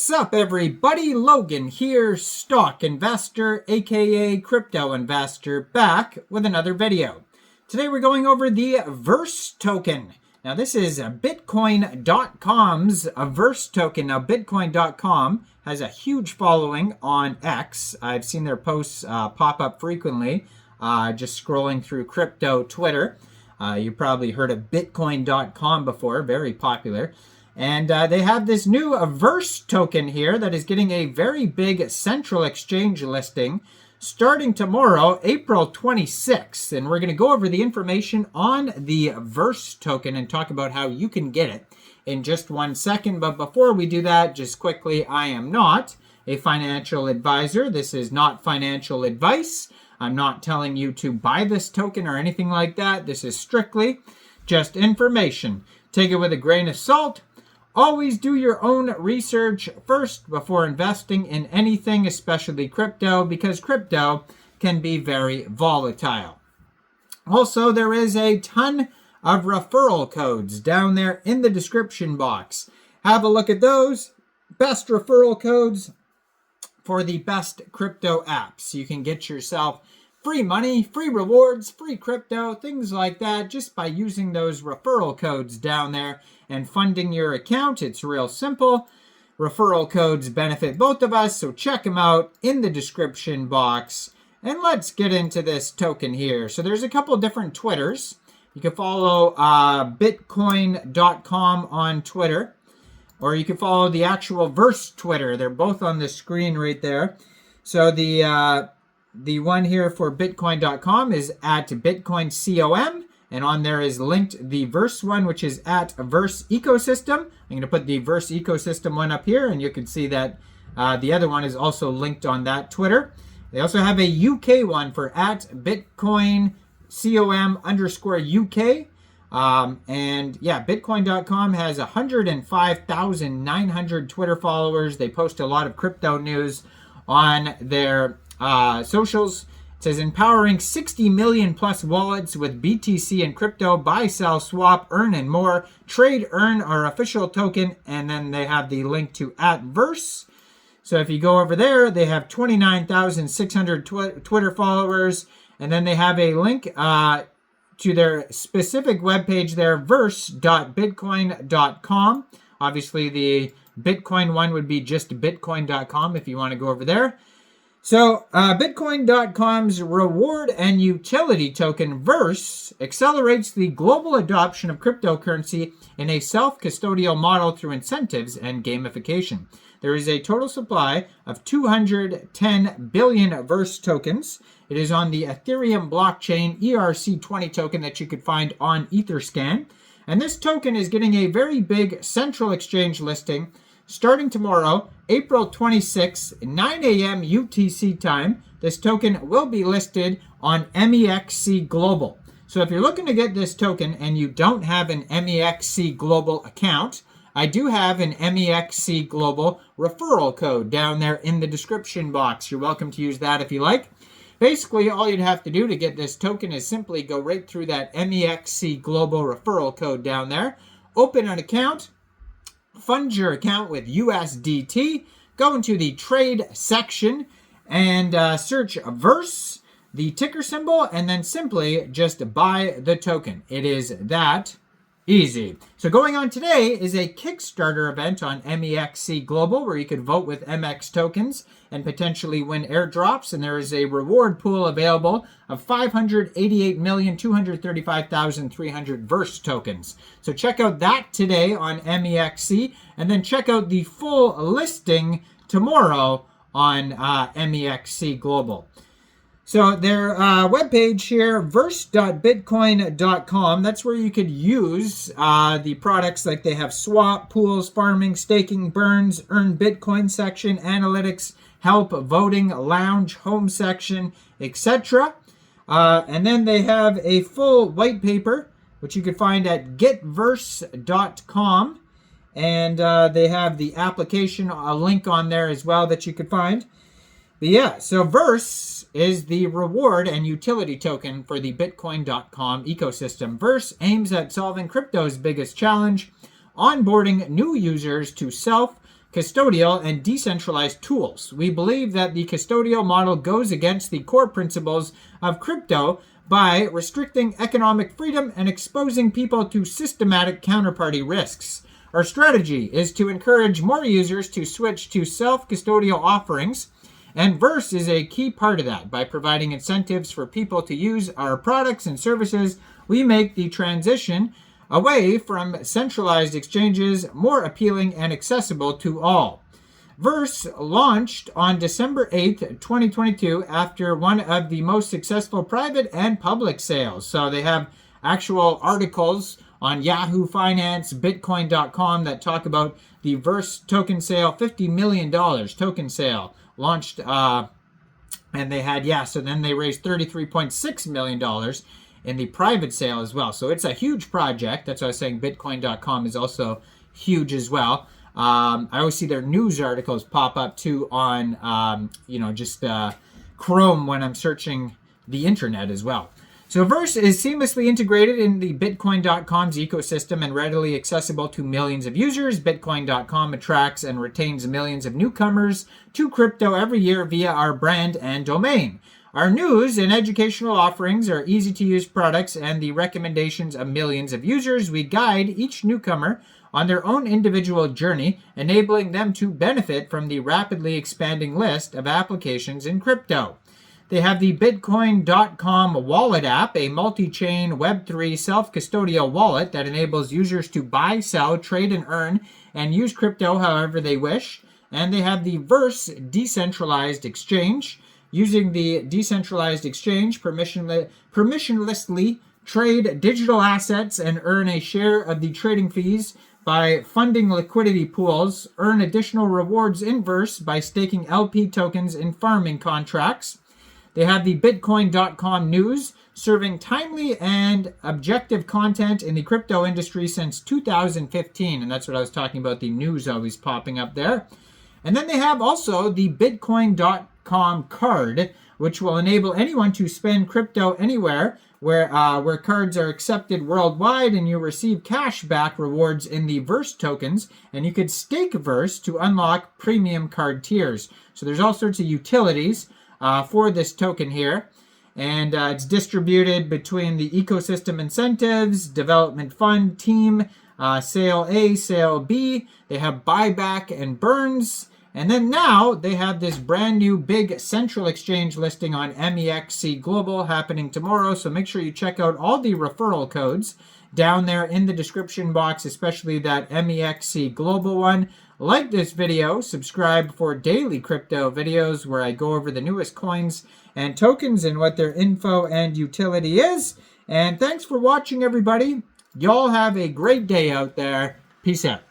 What's up, everybody? Logan here, stock investor, aka crypto investor, back with another video. Today we're going over the Verse token. Now this is Bitcoin.com's Verse token. Now Bitcoin.com has a huge following on X. I've seen their posts pop up frequently, just scrolling through crypto Twitter. You probably heard of Bitcoin.com before, very popular. And they have this new Verse token here that is getting a very big central exchange listing starting tomorrow, April 26th. And we're going to go over the information on the Verse token and talk about how you can get it in just 1 second. But before we do that, just quickly, I am not a financial advisor. This is not financial advice. I'm not telling you to buy this token or anything like that. This is strictly just information. Take it with a grain of salt. Always do your own research first before investing in anything, especially crypto, because crypto can be very volatile. Also, there is a ton of referral codes down there in the description box. Have a look at those. Best referral codes for the best crypto apps. You can get yourself free money, free rewards, free crypto, things like that, just by using those referral codes down there and funding your account. It's real simple. Referral codes benefit both of us, so check them out in the description box. And let's get into this token here. So there's a couple different Twitters. You can follow Bitcoin.com on Twitter, or you can follow the actual Verse Twitter. They're both on the screen right there. So the one here for Bitcoin.com is at BitcoinCom, and on there is linked the Verse one, which is at Verse Ecosystem. I'm going to put the Verse Ecosystem one up here, and you can see that the other one is also linked on that Twitter. They also have a UK one for at BitcoinCom_UK. And yeah, Bitcoin.com has 105,900 Twitter followers. They post a lot of crypto news on their socials. It says empowering 60 million plus wallets with BTC and crypto, buy, sell, swap, earn, and more. Trade, earn our official token, and then they have the link to @Verse. So if you go over there, they have 29,600 Twitter followers, and then they have a link to their specific webpage there, verse.bitcoin.com. Obviously, the Bitcoin one would be just bitcoin.com if you want to go over there. So Bitcoin.com's reward and utility token Verse accelerates the global adoption of cryptocurrency in a self-custodial model through incentives and gamification. There is a total supply of 210 billion Verse tokens. It is on the Ethereum blockchain ERC20 token that you could find on Etherscan. And this token is getting a very big central exchange listing starting tomorrow, April 26, 9 a.m. UTC time. This token will be listed on Mexc Global. So if you're looking to get this token and you don't have an Mexc Global account, I do have an Mexc Global referral code down there in the description box. You're welcome to use that if you like. Basically, all you'd have to do to get this token is simply go right through that Mexc Global referral code down there, open an account, fund your account with USDT, go into the trade section and search Verse, the ticker symbol, and then simply just buy the token. It is that easy. So going on today is a Kickstarter event on Mexc Global where you could vote with MX tokens and potentially win airdrops. And there is a reward pool available of 588,235,300 Verse tokens. So check out that today on Mexc, and then check out the full listing tomorrow on Mexc Global. So their webpage here, verse.bitcoin.com, that's where you could use the products like they have swap, pools, farming, staking, burns, earn Bitcoin section, analytics, help, voting, lounge, home section, etc. And then they have a full white paper, which you could find at getverse.com. And they have the application, a link on there as well that you could find. But yeah, so Verse is the reward and utility token for the Bitcoin.com ecosystem. Verse aims at solving crypto's biggest challenge, onboarding new users to custodial, and decentralized tools. We believe that the custodial model goes against the core principles of crypto by restricting economic freedom and exposing people to systematic counterparty risks. Our strategy is to encourage more users to switch to self-custodial offerings, and Verse is a key part of that. By providing incentives for people to use our products and services, we make the transition away from centralized exchanges more appealing and accessible to all. Verse launched on December 8th, 2022, after one of the most successful private and public sales. So they have actual articles on Yahoo Finance, Bitcoin.com that talk about the Verse token sale, $50 million token sale launched. And they had, so then they raised $33.6 million in the private sale as well. So it's a huge project. That's why I was saying Bitcoin.com is also huge as well. I always see their news articles pop up too on, Chrome when I'm searching the internet as well. So Verse is seamlessly integrated in the Bitcoin.com's ecosystem and readily accessible to millions of users. Bitcoin.com attracts and retains millions of newcomers to crypto every year via our brand and domain. Our news and educational offerings are easy-to-use products and the recommendations of millions of users. We guide each newcomer on their own individual journey, enabling them to benefit from the rapidly expanding list of applications in crypto. They have the Bitcoin.com wallet app, a multi-chain Web3 self-custodial wallet that enables users to buy, sell, trade, and earn, and use crypto however they wish. And they have the Verse decentralized exchange. Using the decentralized exchange, permissionlessly trade digital assets and earn a share of the trading fees by funding liquidity pools, earn additional rewards in Verse by staking LP tokens in farming contracts. They have the Bitcoin.com news, serving timely and objective content in the crypto industry since 2015. And that's what I was talking about, the news always popping up there. And then they have also the Bitcoin.com card, which will enable anyone to spend crypto anywhere where cards are accepted worldwide, and you receive cashback rewards in the Verse tokens, and you could stake Verse to unlock premium card tiers. So there's all sorts of utilities for this token here, and it's distributed between the ecosystem incentives, development fund, team, sale A, sale B. They have buyback and burns. And then now they have this brand new big central exchange listing on Mexc Global happening tomorrow. So make sure you check out all the referral codes down there in the description box, especially that Mexc Global one. Like this video, subscribe for daily crypto videos where I go over the newest coins and tokens and what their info and utility is. And thanks for watching, everybody. Y'all have a great day out there. Peace out.